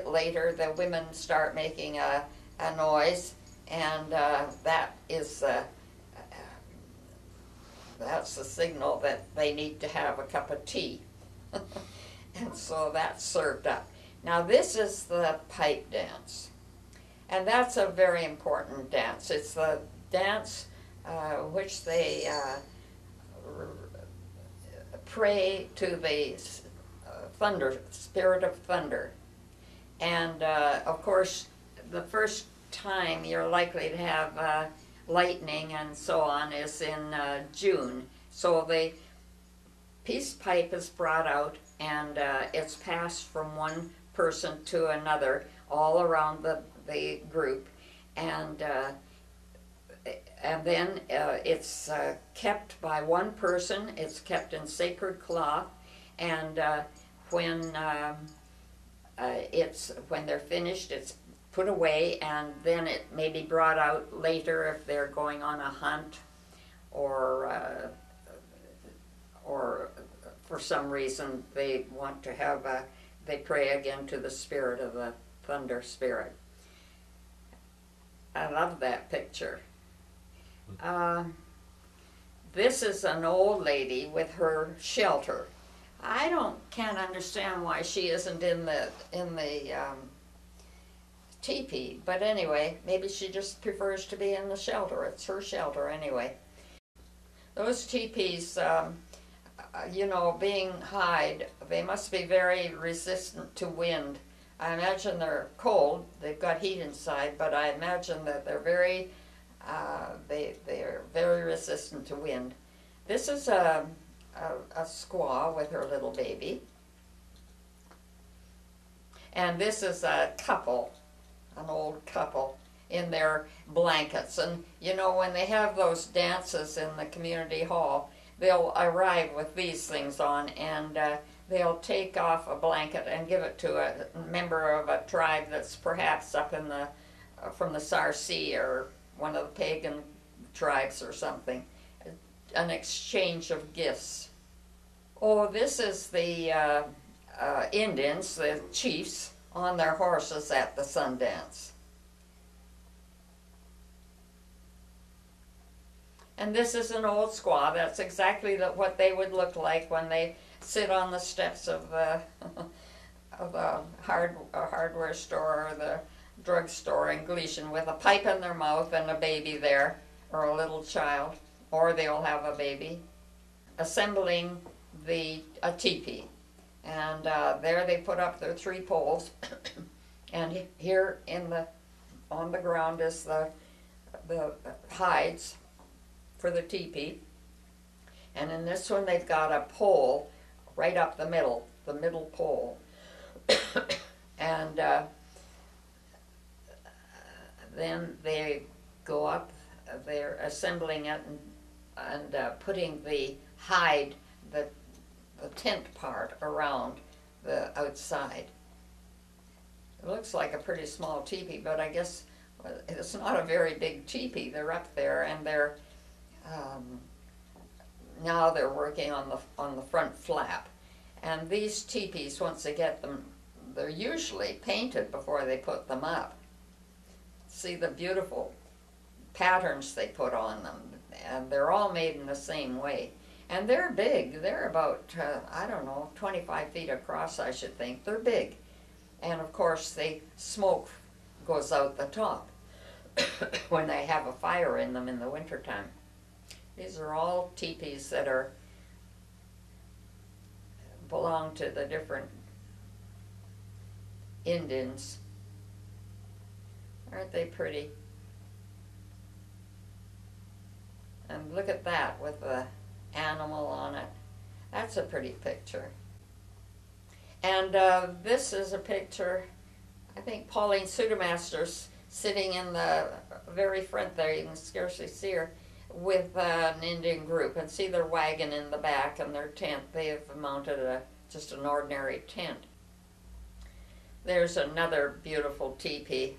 later, the women start making a noise, and that's the signal that they need to have a cup of tea. And so that's served up. Now this is the pipe dance, and that's a very important dance. It's the dance which they pray to the thunder, spirit of thunder. And of course, the first time you're likely to have lightning and so on is in June. So the peace pipe is brought out, and it's passed from one person to another all around the group, and then it's kept by one person. It's kept in sacred cloth, and when they're finished, it's put away, and then it may be brought out later if they're going on a hunt, or for some reason they want to have they pray again to the spirit of the thunder spirit. I love that picture. This is an old lady with her shelter. I can't understand why she isn't in the teepee, but anyway, maybe she just prefers to be in the shelter. It's her shelter anyway. Those teepees, you know, being hide, they must be very resistant to wind. I imagine they're cold. They've got heat inside, but I imagine that they're very, they are very resistant to wind. This is a squaw with her little baby, and this is a couple, an old couple, in their blankets. And you know, when they have those dances in the community hall, they'll arrive with these things on, and they'll take off a blanket and give it to a member of a tribe that's perhaps up in the from the Sarsi, or one of the pagan tribes or something. An exchange of gifts. Oh, this is the Indians, the chiefs, on their horses at the Sundance. And this is an old squaw. That's exactly what they would look like when they sit on the steps of the hardware store or the drugstore in Gleason with a pipe in their mouth and a baby there, or a little child, or they'll have a baby, assembling a teepee. And there they put up their 3 poles, and here on the ground is the hides for the teepee. And in this one they've got a pole right up the middle pole. And then they go up, they're assembling it and putting the hide, the tent part, around the outside. It looks like a pretty small teepee, but I guess it's not a very big teepee. They're up there, and they're now they're working on the front flap. And these teepees, once they get them, they're usually painted before they put them up. See the beautiful patterns they put on them, and they're all made in the same way. And they're big. They're about, I don't know, 25 feet across, I should think. They're big. And of course, the smoke goes out the top when they have a fire in them in the wintertime. These are all teepees that belong to the different Indians. Aren't they pretty? And look at that with the animal on it. That's a pretty picture. And this is a picture, I think Pauline Sudermaster's sitting in the very front there, you can scarcely see her, with an Indian group, and see their wagon in the back and their tent. They have mounted just an ordinary tent. There's another beautiful teepee.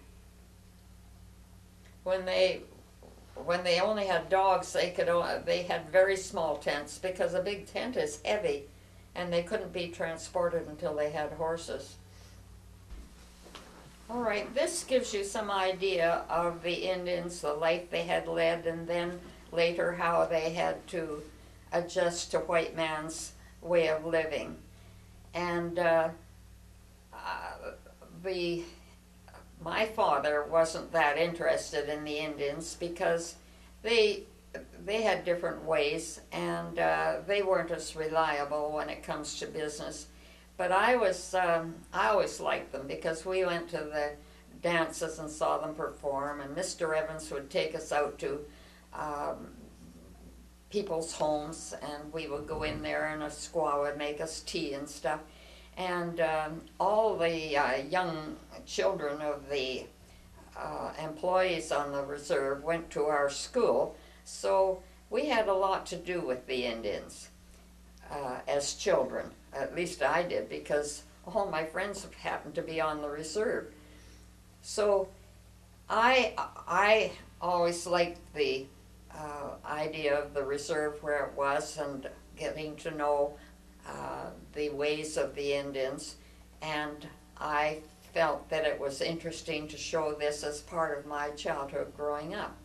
When they only had dogs, they had very small tents, because a big tent is heavy, and they couldn't be transported until they had horses. All right, this gives you some idea of the Indians, the life they had led, and then later how they had to adjust to white man's way of living. And the my father wasn't that interested in the Indians because they had different ways, and they weren't as reliable when it comes to business. But I always liked them because we went to the dances and saw them perform, and Mr. Evans would take us out to people's homes, and we would go in there, and a squaw would make us tea and stuff. And all the young children of the employees on the reserve went to our school, so we had a lot to do with the Indians as children. At least I did, because all my friends happened to be on the reserve. So I always liked the idea of the reserve where it was, and getting to know the ways of the Indians, and I felt that it was interesting to show this as part of my childhood growing up.